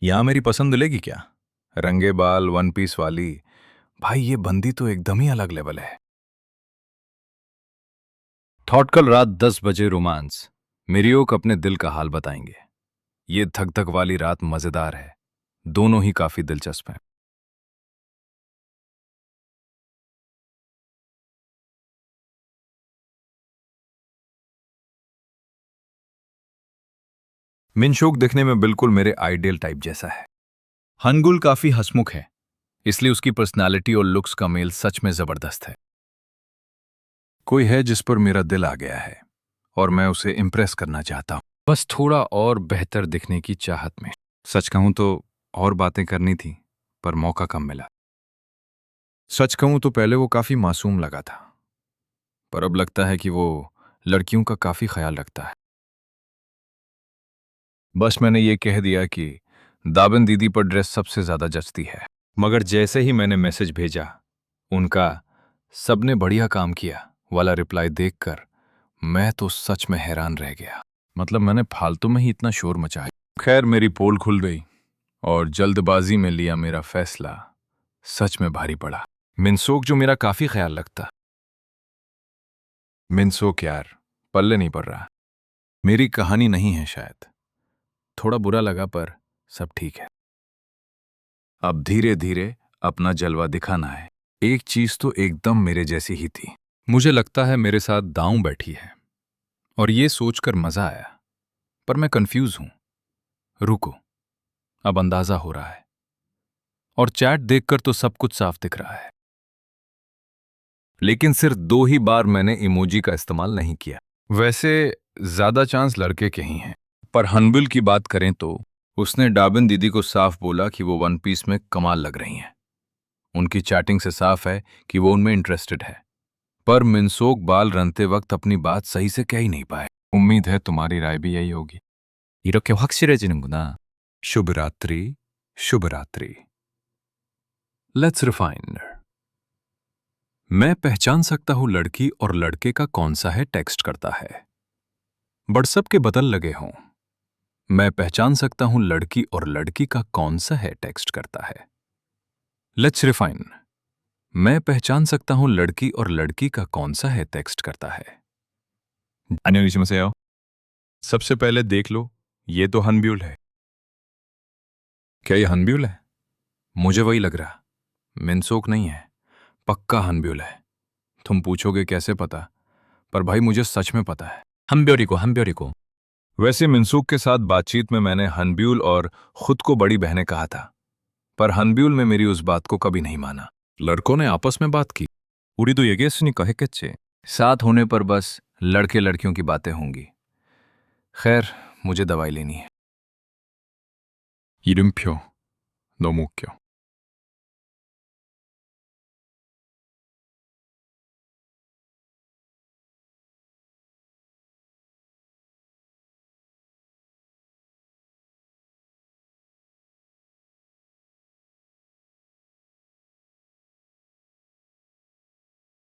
यहाँ मेरी पसंद लेगी क्या? रंगे बाल, वन पीस वाली। भाई ये बंदी तो एकदम ही अलग लेवल है। थॉट कल रात 10 बजे रोमांस। मिरियोक अपने दिल का हाल बताएंगे। ये धक धक वाली रात मजेदार है। दोनों ही काफी दिलचस्प हैं। मिनशोक दिखने में बिल्कुल मेरे आइडियल टाइप जैसा है। हनगुल काफी हंसमुख है, इसलिए उसकी पर्सनालिटी और लुक्स का मेल सच में जबरदस्त है। कोई है जिस पर मेरा दिल आ गया है और मैं उसे इम्प्रेस करना चाहता हूँ, बस थोड़ा और बेहतर दिखने की चाहत में। सच कहूं तो और बातें करनी थी, पर मौका कम मिला। सच कहूं तो पहले वो काफी मासूम लगा था, पर अब लगता है कि वो लड़कियों का काफी ख्याल रखता है। बस मैंने ये कह दिया कि दाबन दीदी पर ड्रेस सबसे ज्यादा जचती है। मगर जैसे ही मैंने मैसेज भेजा, उनका "सबने बढ़िया काम किया" वाला रिप्लाई देखकर मैं तो सच में हैरान रह गया। मतलब मैंने फालतू में ही इतना शोर मचाया। खैर मेरी पोल खुल गई और जल्दबाजी में लिया मेरा फैसला सच में भारी पड़ा। मिनसोक जो मेरा काफी ख्याल रखता। मिनसोक यार, पल्ले नहीं पड़ रहा। मेरी कहानी नहीं है शायद। थोड़ा बुरा लगा पर सब ठीक है। अब धीरे धीरे अपना जलवा दिखाना है। एक चीज तो एकदम मेरे जैसी ही थी। मुझे लगता है मेरे साथ दांव बैठी है, और ये सोचकर मजा आया। पर मैं कंफ्यूज हूं। रुको, अब अंदाजा हो रहा है। और चैट देखकर तो सब कुछ साफ दिख रहा है। लेकिन सिर्फ 2 ही बार मैंने इमोजी का इस्तेमाल नहीं किया। वैसे ज्यादा चांस लड़के के ही हैं। पर हनबिल की बात करें तो उसने डाबिन दीदी को साफ बोला कि वो वन पीस में कमाल लग रही हैं। उनकी चैटिंग से साफ है कि वो उनमें इंटरेस्टेड है। पर मिनसोक बाल रनते वक्त अपनी बात सही से कह ही नहीं पाए। उम्मीद है तुम्हारी राय भी यही होगी। 이렇게 확실해지는구나. शुभ रात्रि, शुभ रात्रि। Let's refine. मैं पहचान सकता हूं लड़की और लड़के का कौन सा है टेक्स्ट करता है। व्हाट्सएप के बदल लगे हों। मैं पहचान सकता हूं लड़की और लड़की का कौन सा है टेक्स्ट करता है। Let's refine. मैं पहचान सकता हूं लड़की और लड़की का कौन सा है टेक्स्ट करता है। 안녕히 주무세요। सबसे पहले देख लो, ये तो हनब्यूल है। क्या ये हनब्यूल है? मुझे वही लग रहा। मिनसोक नहीं है, पक्का हनब्यूल है। तुम पूछोगे कैसे पता, पर भाई मुझे सच में पता है। हनब्योरी को। वैसे मिनसुक के साथ बातचीत में मैंने हनब्यूल और खुद को बड़ी बहनें कहा था, पर हनब्यूल में मेरी उस बात को कभी नहीं माना। लड़कों ने आपस में बात की। 우리도 얘기했으니 했겠지। साथ होने पर बस लड़के लड़कियों की बातें होंगी। खैर, मुझे दवाई लेनी है। 이름표 너무 웃겨।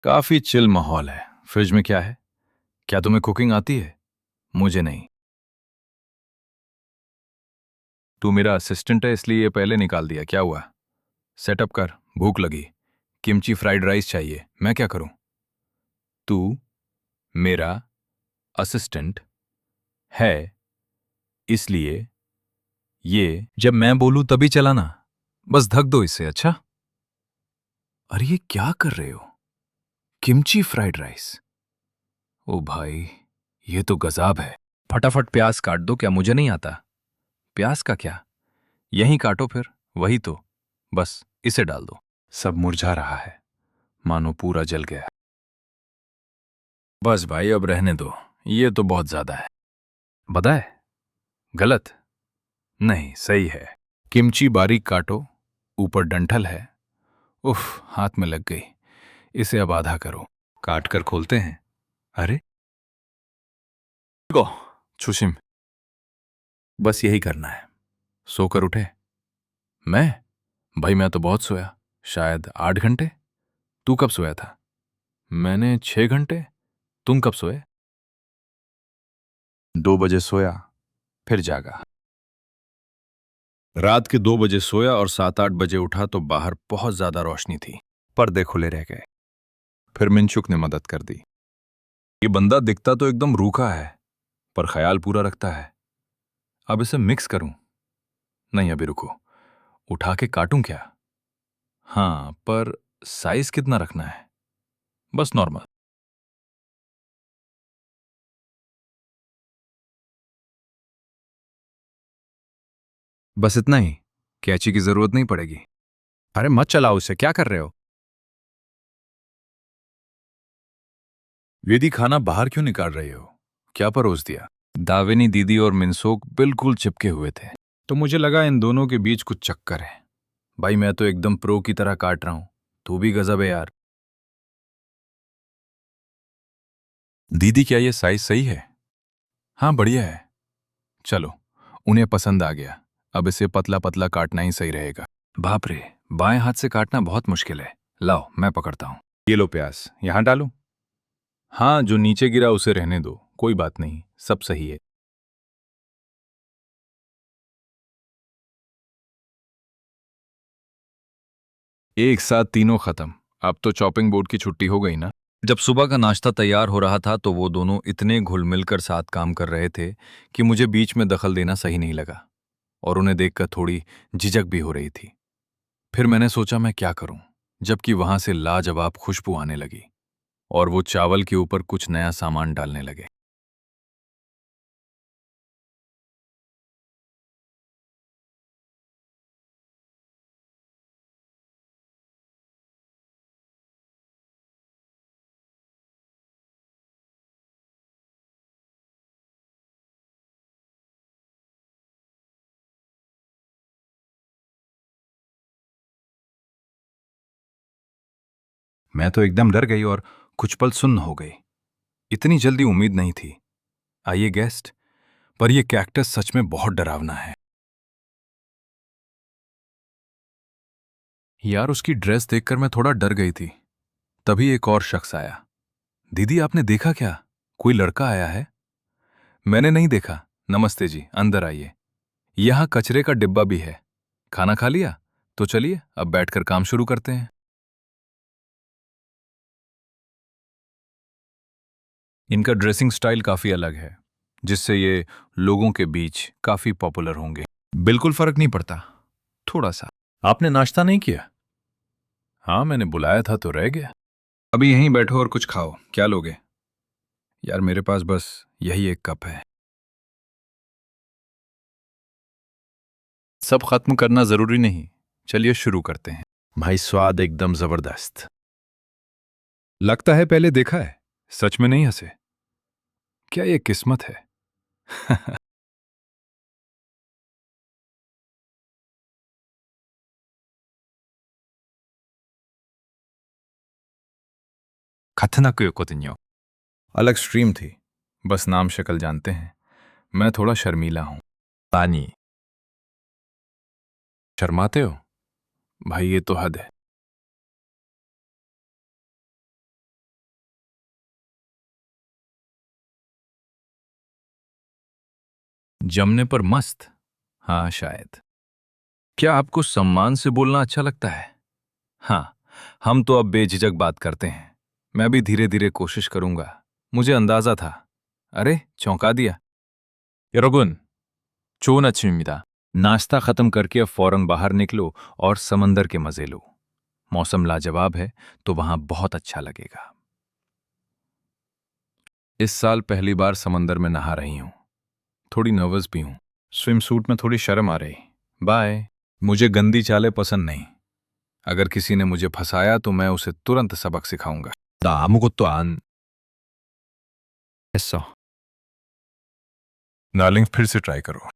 काफी चिल माहौल है। फ्रिज में क्या है? क्या तुम्हें कुकिंग आती है? मुझे नहीं। तू मेरा असिस्टेंट है इसलिए ये पहले निकाल दिया, क्या हुआ? सेटअप कर, भूख लगी। किमची फ्राइड राइस चाहिए, मैं क्या करूं? तू मेरा असिस्टेंट है इसलिए ये जब मैं बोलूं तभी चलाना। बस ढक दो इसे, अच्छा? अरे ये क्या कर रहे हो? Kimchi fried rice? ओ भाई, ये तो गजब है। फटाफट प्याज काट दो, क्या मुझे नहीं आता? प्याज का क्या, यहीं काटो फिर। वही तो, बस इसे डाल दो। सब मुरझा रहा है, मानो पूरा जल गया। बस भाई अब रहने दो, ये तो बहुत ज्यादा है। बताए? गलत? नहीं, सही है। किमची बारीक काटो, ऊपर डंठल है। उफ, हाथ में लग गई। इसे अब आधा करो। काट कर खोलते हैं। अरे गो, छुशिम। बस यही करना है। सोकर उठे? मैं? भाई मैं तो बहुत सोया, शायद 8 घंटे। तू कब सोया था? मैंने 6 घंटे। तुम कब सोए? 2 बजे सोया, फिर जागा। रात के 2 बजे सोया और 7-8 बजे उठा तो बाहर बहुत ज्यादा रोशनी थी। पर्दे खुले रह गए। फिर मिनचुक ने मदद कर दी। ये बंदा दिखता तो एकदम रूखा है, पर ख्याल पूरा रखता है। अब इसे मिक्स करूं? नहीं, अभी रुको। उठा के काटूं क्या? हाँ, पर साइज कितना रखना है? बस नॉर्मल। बस इतना ही। कैंची की जरूरत नहीं पड़ेगी। अरे मत चलाओ उसे, क्या कर रहे हो? वेदी, खाना बाहर क्यों निकाल रही हो? क्या परोस दिया? दाविनी दीदी और मिनसोक बिल्कुल चिपके हुए थे, तो मुझे लगा इन दोनों के बीच कुछ चक्कर है। भाई, मैं तो एकदम प्रो की तरह काट रहा हूं। तू भी गजब है यार। दीदी, क्या ये साइज सही है? हाँ, बढ़िया है। चलो, उन्हें पसंद आ गया। अब इसे पतला पतला काटना ही सही रहेगा। बाप रे, बाएं हाथ से काटना बहुत मुश्किल है। लाओ, मैं पकड़ता हूं। ये लो प्याज, यहां डालो। हाँ, जो नीचे गिरा उसे रहने दो, कोई बात नहीं, सब सही है। एक साथ तीनों खत्म। अब तो चॉपिंग बोर्ड की छुट्टी हो गई ना। जब सुबह का नाश्ता तैयार हो रहा था तो वो दोनों इतने घुल मिलकर साथ काम कर रहे थे कि मुझे बीच में दखल देना सही नहीं लगा, और उन्हें देखकर थोड़ी झिझक भी हो रही थी। फिर मैंने सोचा मैं क्या करूं, जबकि वहां से लाजवाब खुशबू आने लगी और वो चावल के ऊपर कुछ नया सामान डालने लगे। मैं तो एकदम डर गई और कुछ पल सुन्न हो गई। इतनी जल्दी उम्मीद नहीं थी। आइए गेस्ट, पर यह कैक्टस सच में बहुत डरावना है। यार, उसकी ड्रेस देखकर मैं थोड़ा डर गई थी। तभी एक और शख्स आया। दीदी, आपने देखा क्या? कोई लड़का आया है। मैंने नहीं देखा। नमस्ते जी, अंदर आइए। यहाँ कचरे का डिब्बा भी है। खाना खा लिया? तो चलिए अब बैठकर काम शुरू करते हैं। इनका ड्रेसिंग स्टाइल काफी अलग है, जिससे ये लोगों के बीच काफी पॉपुलर होंगे। बिल्कुल फर्क नहीं पड़ता। थोड़ा सा। आपने नाश्ता नहीं किया? हाँ, मैंने बुलाया था तो रह गया। अभी यहीं बैठो और कुछ खाओ। क्या लोगे? यार, मेरे पास बस यही एक कप है। सब खत्म करना जरूरी नहीं। चलिए शुरू करते हैं। भाई, स्वाद एकदम जबरदस्त। लगता है पहले देखा है। सच में नहीं हंसे? क्या ये किस्मत है? खतरनाक। अलग स्ट्रीम थी। बस नाम शक्ल जानते हैं। मैं थोड़ा शर्मीला हूं। पानी। शर्माते हो? भाई, ये तो हद है। जमने पर मस्त। हाँ, शायद। क्या आपको सम्मान से बोलना अच्छा लगता है? हाँ, हम तो अब बेझिझक बात करते हैं। मैं भी धीरे धीरे कोशिश करूंगा। मुझे अंदाजा था। अरे, चौंका दिया। 여러분, 좋은 아침입니다. नाश्ता खत्म करके अब फौरन बाहर निकलो और समंदर के मजे लो। मौसम लाजवाब है, तो वहां बहुत अच्छा लगेगा। इस साल पहली बार समंदर में नहा रही हूं। थोड़ी नर्वस भी हूं। स्विम सूट में थोड़ी शर्म आ रही। बाय। मुझे गंदी चालें पसंद नहीं। अगर किसी ने मुझे फंसाया तो मैं उसे तुरंत सबक सिखाऊंगा। 나 아무것도 안 했어. नालिंग, फिर से ट्राई करो।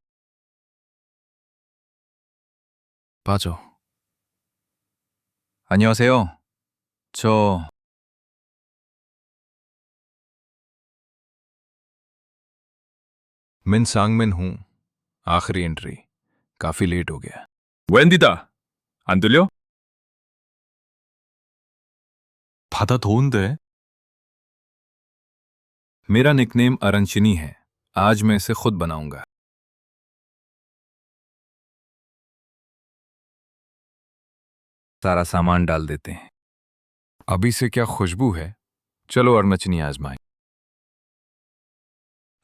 빠져. 안녕하세요. 저 मिन सांगमिन हूं। आखिरी एंट्री। काफी लेट हो गया। 웬디다, 안 들려? 바다 더운데? मेरा निकनेम अरंशिनी है। आज मैं इसे खुद बनाऊंगा। सारा सामान डाल देते हैं। अभी से क्या खुशबू है। चलो अरनचनी आजमाएं।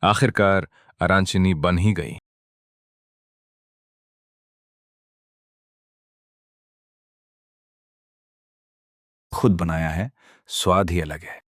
आखिरकार अरांचनी बन ही गई। खुद बनाया है, स्वाद ही अलग है।